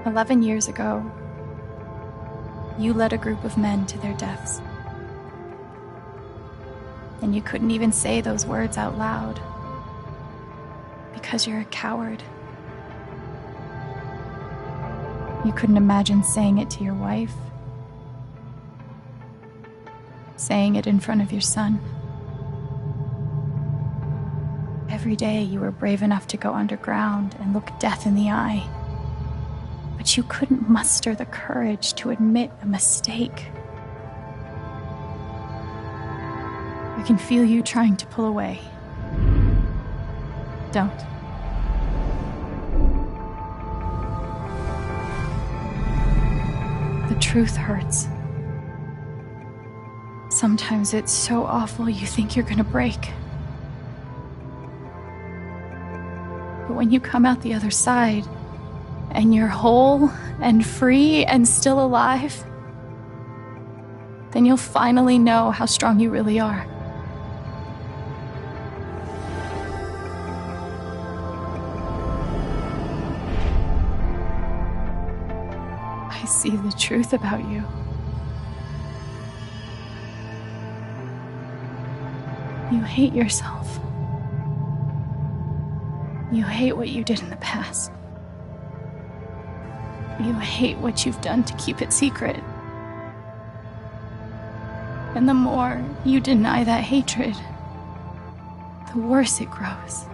11 years ago, you led a group of men to their deaths. And you couldn't even say those words out loud because you're a coward. You couldn't imagine saying it to your wife, saying it in front of your son. Every day you were brave enough to go underground and look death in the eye. But you couldn't muster the courage to admit a mistake. I can feel you trying to pull away. Don't. The truth hurts. Sometimes it's so awful you think you're gonna break. But when you come out the other side, and you're whole and free and still alive, then you'll finally know how strong you really are. I see the truth about you. You hate yourself. You hate what you did in the past. You hate what you've done to keep it secret. And the more you deny that hatred, the worse it grows.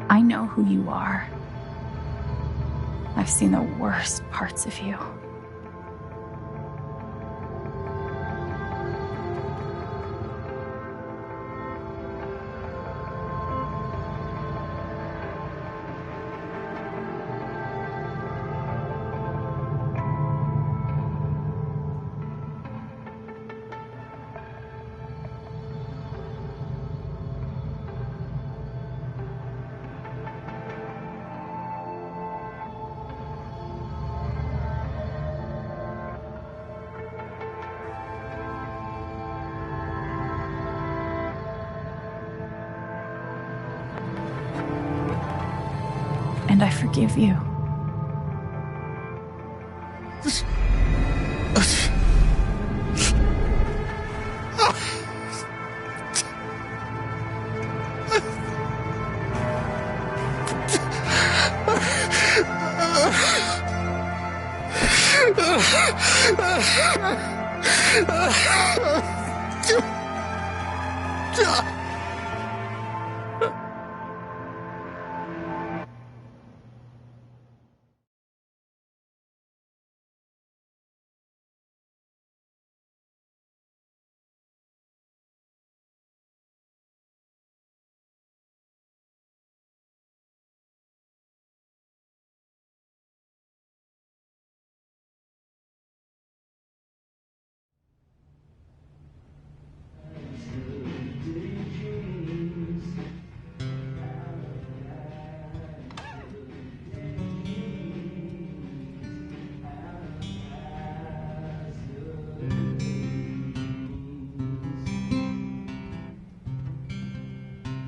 I know who you are. I've seen the worst parts of you. And I forgive you.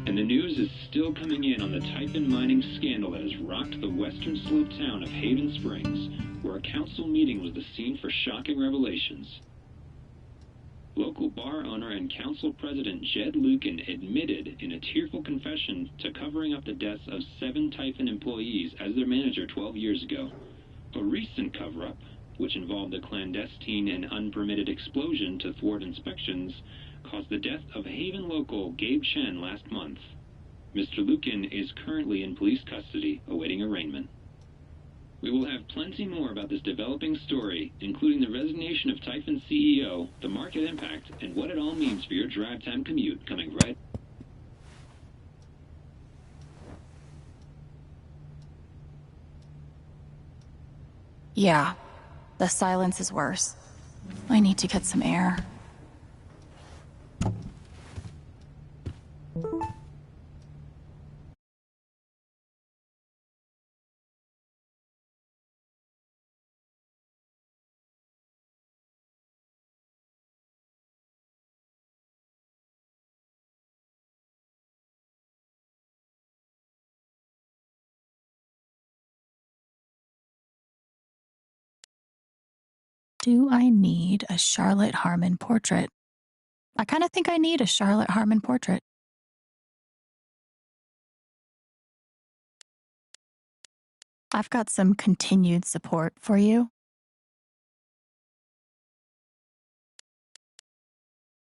And the news is still coming in on the Typhon mining scandal that has rocked the western slope town of Haven Springs, where a council meeting was the scene for shocking revelations. Local bar owner and council president Jed Lucan admitted in a tearful confession to covering up the deaths of 7 Typhon employees as their manager 12 years ago. A recent cover-up, which involved a clandestine and unpermitted explosion to thwart inspections, caused the death of Haven local Gabe Chen last month. Mr. Lucan is currently in police custody, awaiting arraignment. We will have plenty more about this developing story, including the resignation of Typhon CEO, the market impact, and what it all means for your drive time commute, coming right. Yeah, the silence is worse. I need to get some air. Do I need a Charlotte Harmon portrait? I kind of think I need a Charlotte Harmon portrait. I've got some continued support for you.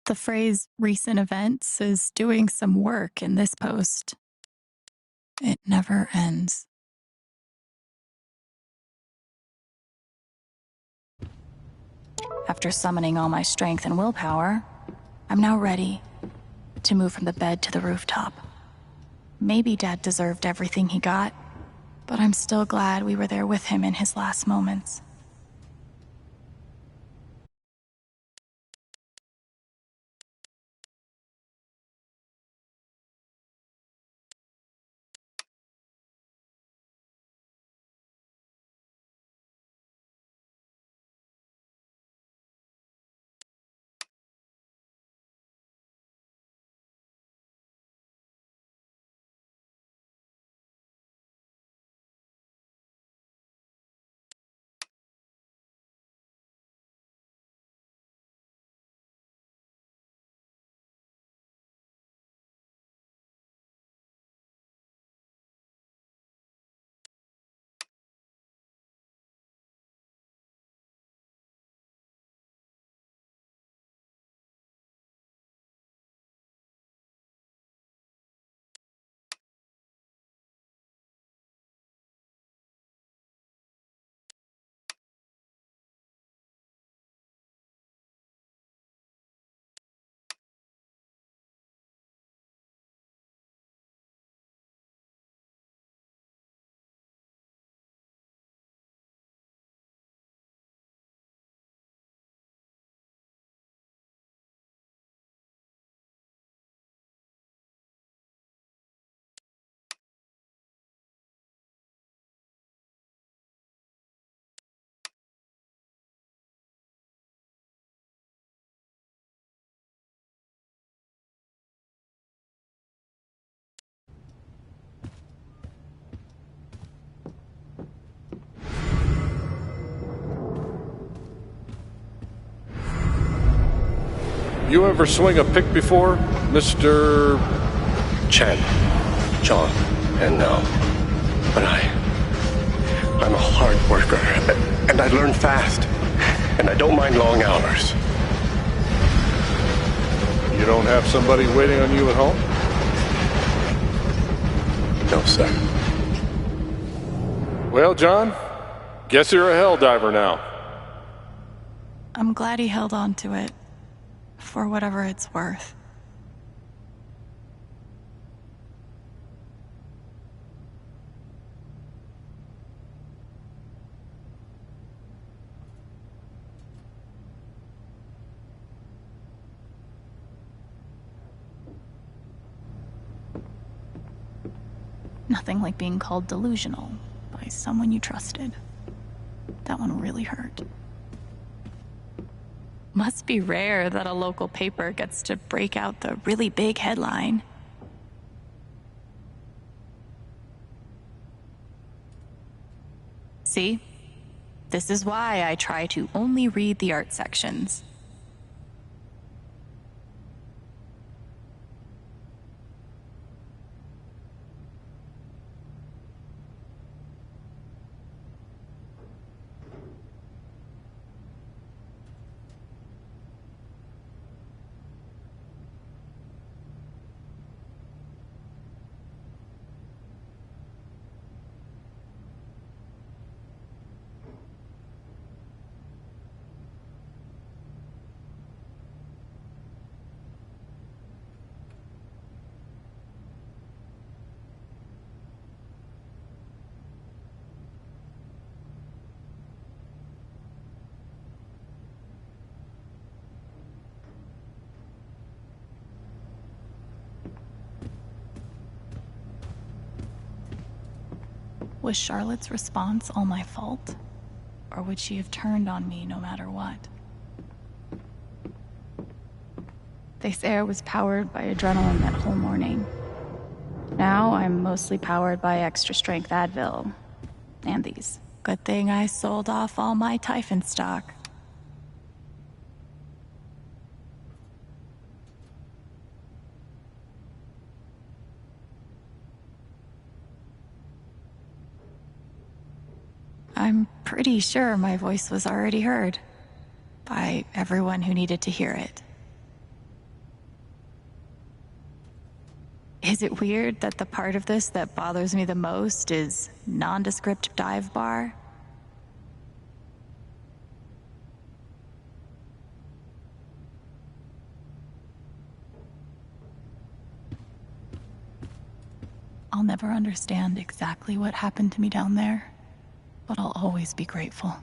The phrase recent events is doing some work in this post. It never ends. After summoning all my strength and willpower, I'm now ready to move from the bed to the rooftop. Maybe Dad deserved everything he got, but I'm still glad we were there with him in his last moments. You ever swing a pick before, Mr. Chen, John, and no. But I'm a hard worker, and I learn fast, and I don't mind long hours. You don't have somebody waiting on you at home? No, sir. Well, John, guess you're a hell diver now. I'm glad he held on to it, for whatever it's worth. Nothing like being called delusional by someone you trusted. That one really hurt. Must be rare that a local paper gets to break out the really big headline. See? This is why I try to only read the art sections. Was Charlotte's response all my fault? Or would she have turned on me no matter what? This air was powered by adrenaline that whole morning. Now I'm mostly powered by extra strength Advil. And these. Good thing I sold off all my Typhon stock. I'm pretty sure my voice was already heard by everyone who needed to hear it. Is it weird that the part of this that bothers me the most is nondescript dive bar? I'll never understand exactly what happened to me down there, but I'll always be grateful.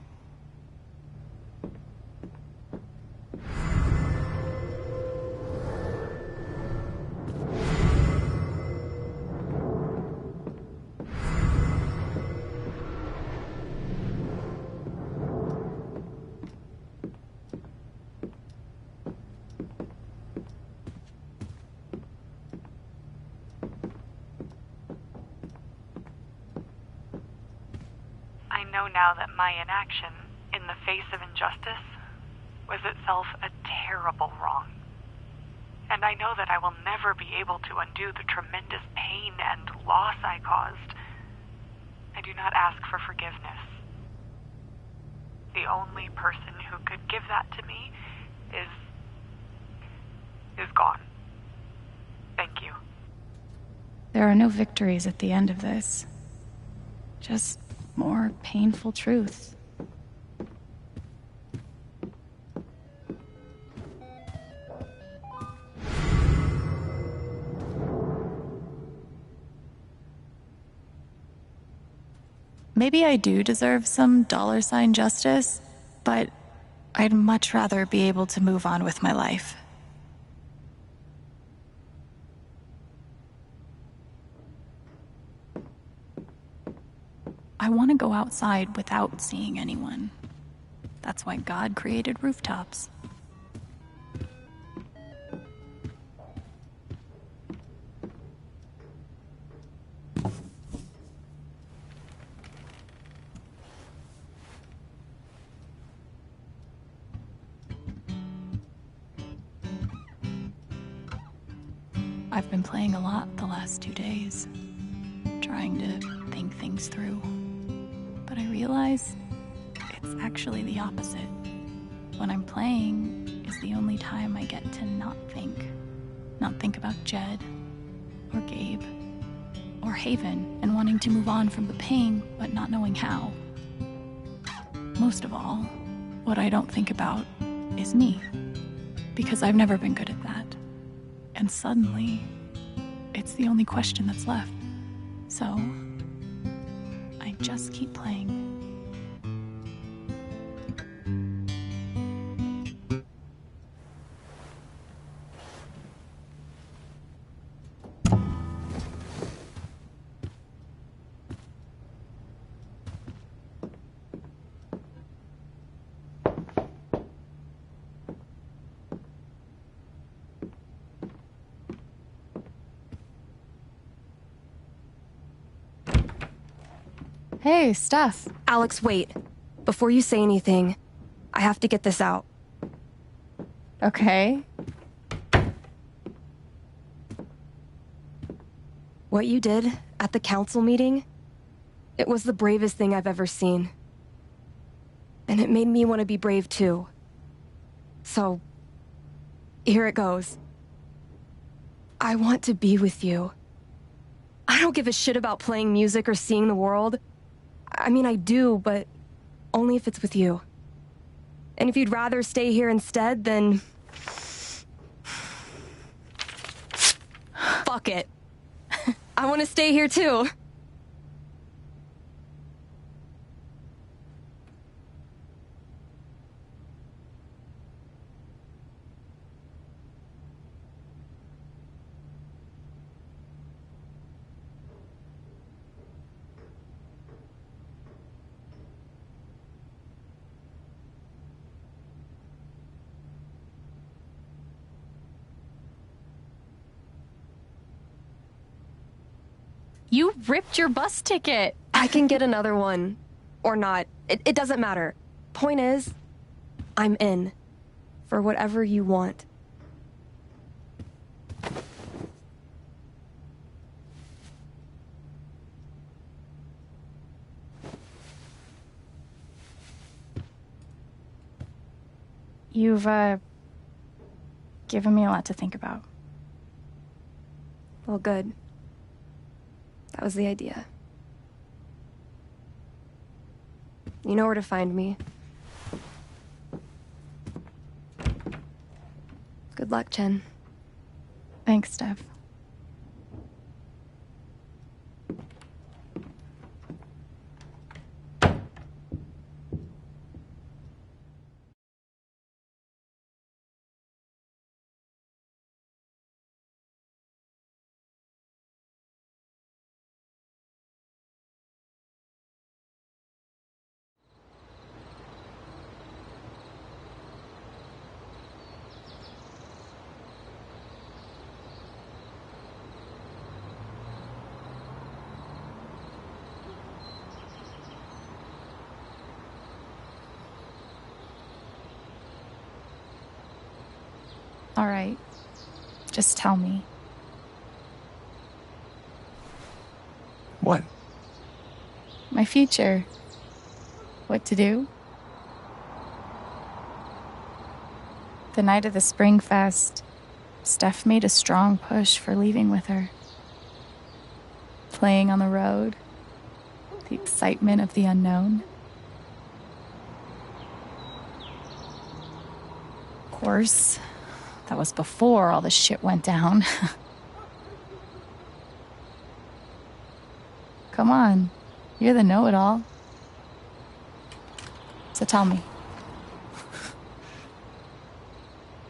I know now that my inaction, in the face of injustice, was itself a terrible wrong. And I know that I will never be able to undo the tremendous pain and loss I caused. I do not ask for forgiveness. The only person who could give that to me is gone. Thank you. There are no victories at the end of this. Just more painful truth. Maybe I do deserve some $ justice, but I'd much rather be able to move on with my life. I want to go outside without seeing anyone. That's why God created rooftops. I've been playing a lot the last 2 days, trying to think things through. But I realize it's actually the opposite. When I'm playing is the only time I get to not think. Not think about Jed, or Gabe, or Haven, and wanting to move on from the pain, but not knowing how. Most of all, what I don't think about is me, because I've never been good at that. And suddenly, it's the only question that's left. So, I just keep playing. Hey, Steph. Alex, wait. Before you say anything, I have to get this out. Okay. What you did at the council meeting, it was the bravest thing I've ever seen. And it made me want to be brave too. So, here it goes. I want to be with you. I don't give a shit about playing music or seeing the world. I mean, I do, but only if it's with you. And if you'd rather stay here instead, then... fuck it. I want to stay here too. You ripped your bus ticket. I can get another one. Or not. It doesn't matter. Point is, I'm in. For whatever you want. You've, given me a lot to think about. Well, good. That was the idea. You know where to find me. Good luck, Chen. Thanks, Steph. All right. Just tell me. What? My future. What to do? The night of the Spring Fest, Steph made a strong push for leaving with her. Playing on the road. The excitement of the unknown. Of course, that was before all the shit went down. Come on, you're the know-it-all. So tell me.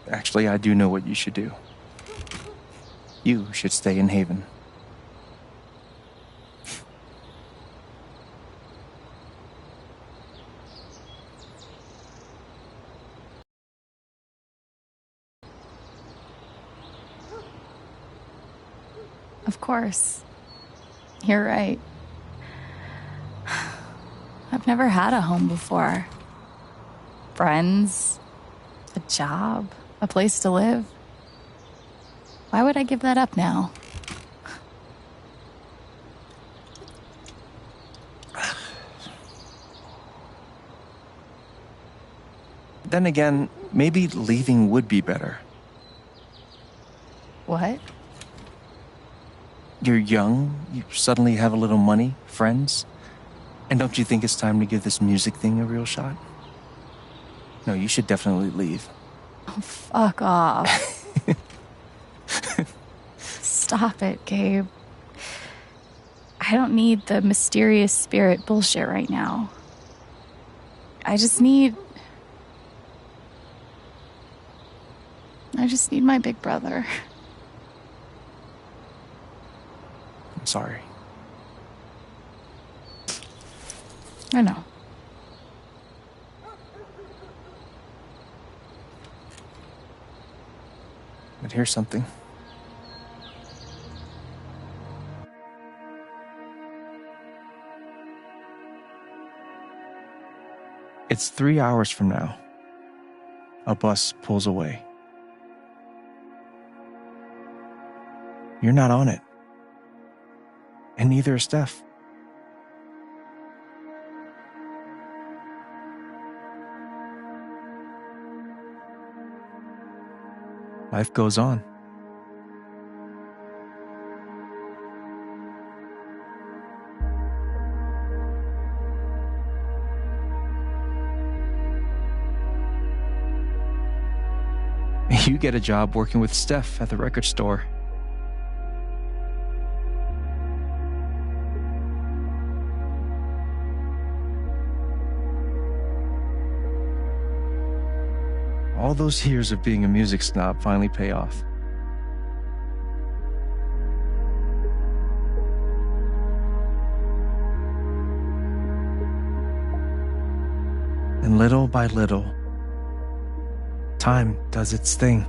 Actually, I do know what you should do. You should stay in Haven. Of course. You're right. I've never had a home before. Friends, a job, a place to live. Why would I give that up now? Then again, maybe leaving would be better. What? You're young, you suddenly have a little money, friends. And don't you think it's time to give this music thing a real shot? No, you should definitely leave. Oh, fuck off. Stop it, Gabe. I don't need the mysterious spirit bullshit right now. I just need my big brother. I'm sorry. I know. But here's something. It's 3 hours from now. A bus pulls away. You're not on it. And neither is Steph. Life goes on. You get a job working with Steph at the record store. All those years of being a music snob finally pay off. And little by little, time does its thing.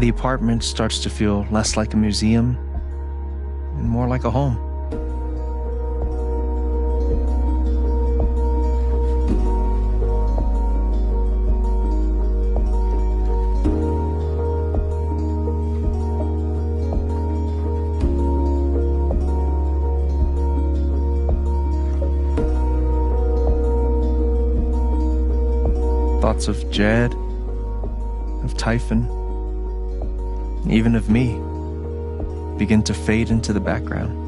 The apartment starts to feel less like a museum and more like a home. Thoughts of Jed, of Typhon, and even of me begin to fade into the background.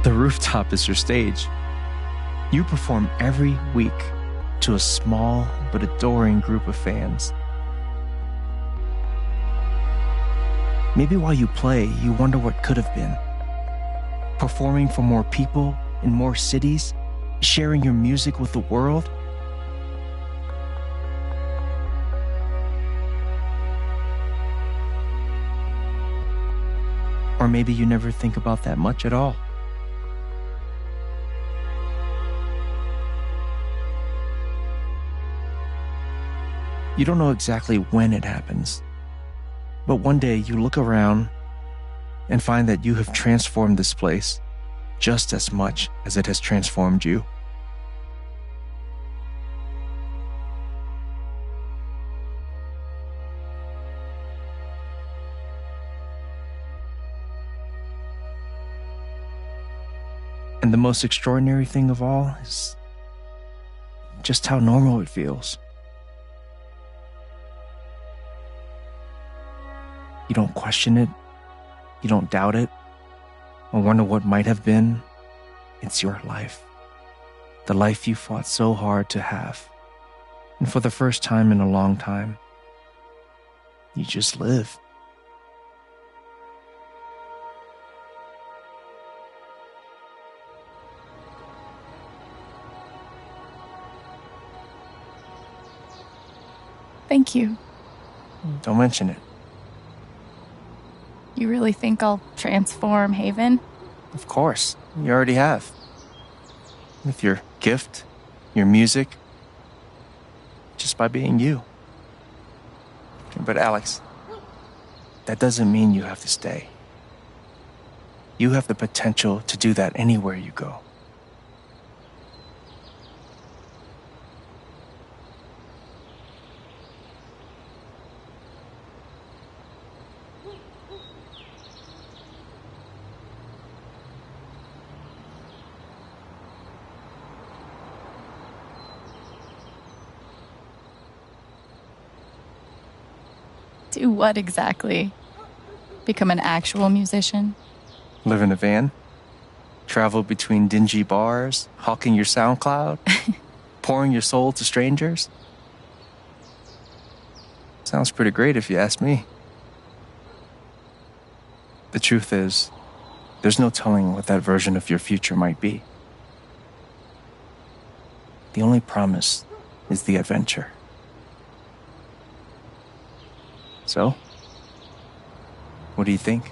The rooftop is your stage. You perform every week to a small but adoring group of fans. Maybe while you play, you wonder what could have been. Performing for more people in more cities, sharing your music with the world. Or maybe you never think about that much at all. You don't know exactly when it happens, but one day you look around and find that you have transformed this place just as much as it has transformed you. And the most extraordinary thing of all is just how normal it feels. You don't question it, you don't doubt it, or wonder what might have been. It's your life. The life you fought so hard to have. And for the first time in a long time, you just live. Thank you. Don't mention it. You really think I'll transform Haven? Of course, you already have. With your gift, your music, just by being you. But Alex, that doesn't mean you have to stay. You have the potential to do that anywhere you go. Do what exactly? Become an actual musician? Live in a van? Travel between dingy bars, hawking your SoundCloud? Pouring your soul to strangers? Sounds pretty great if you ask me. The truth is, there's no telling what that version of your future might be. The only promise is the adventure. So, what do you think?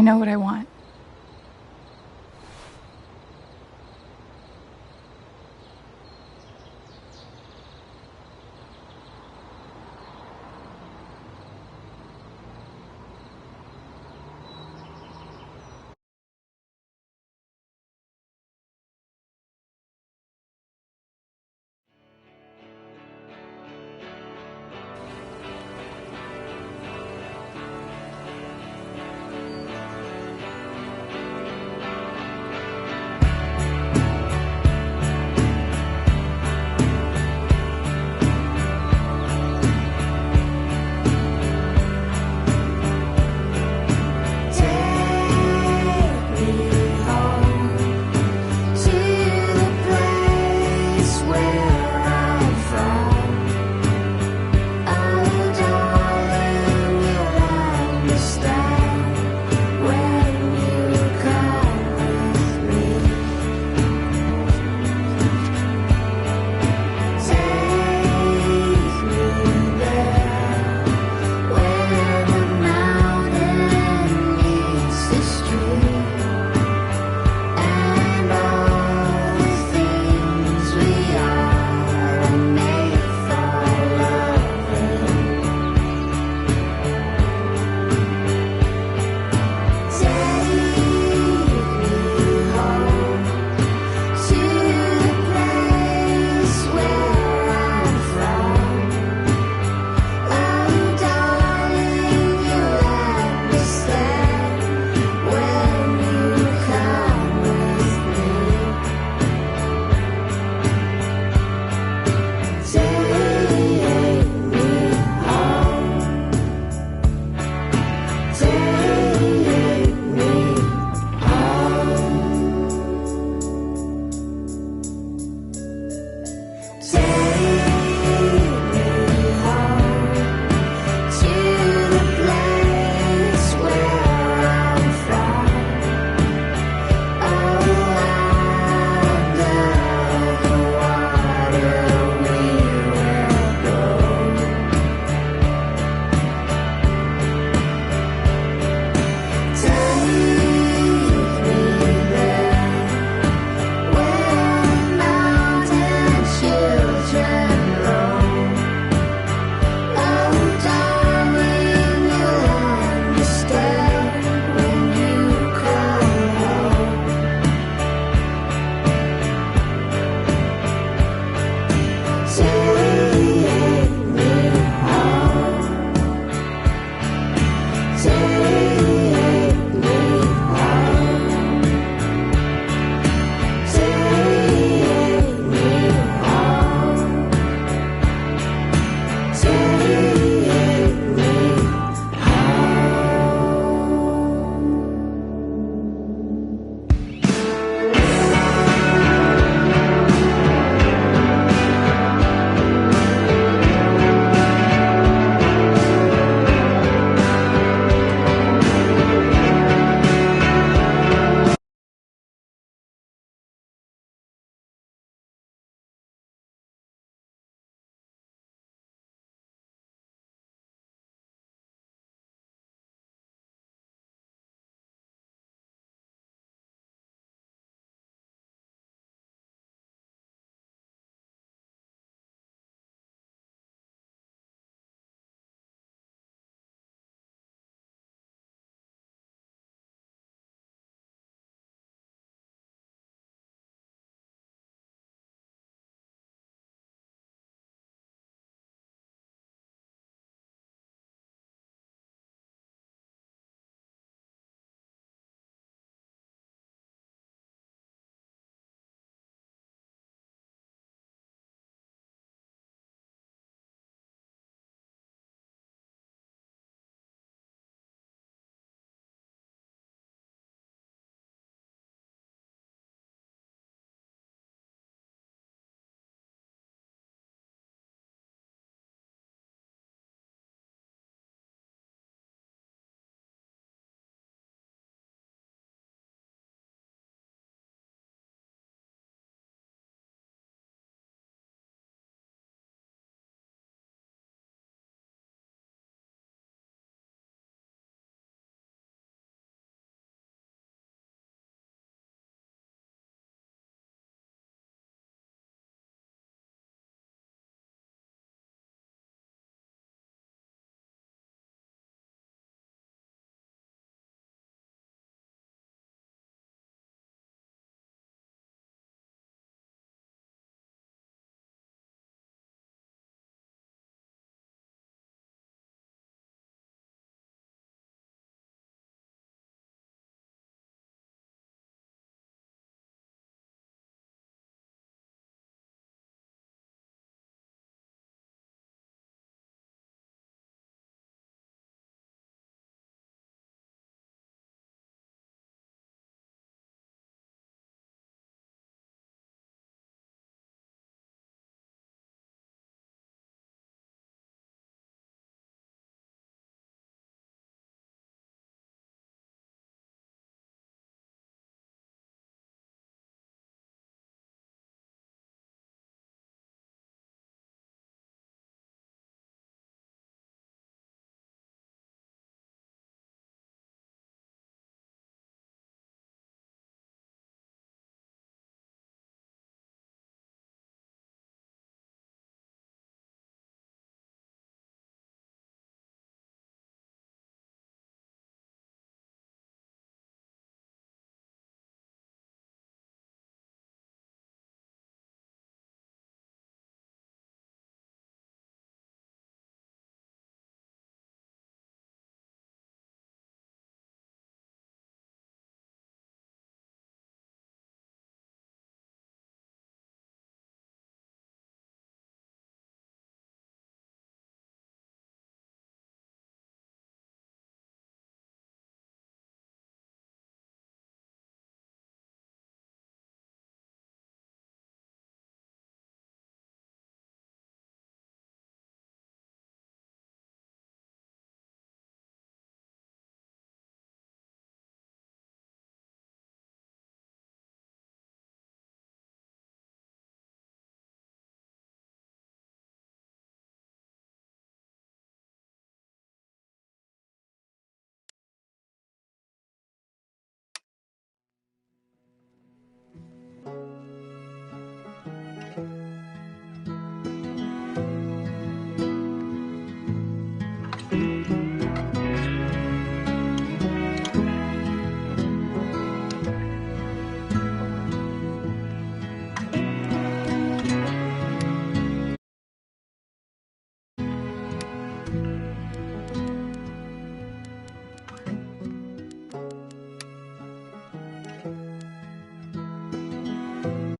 know what I want.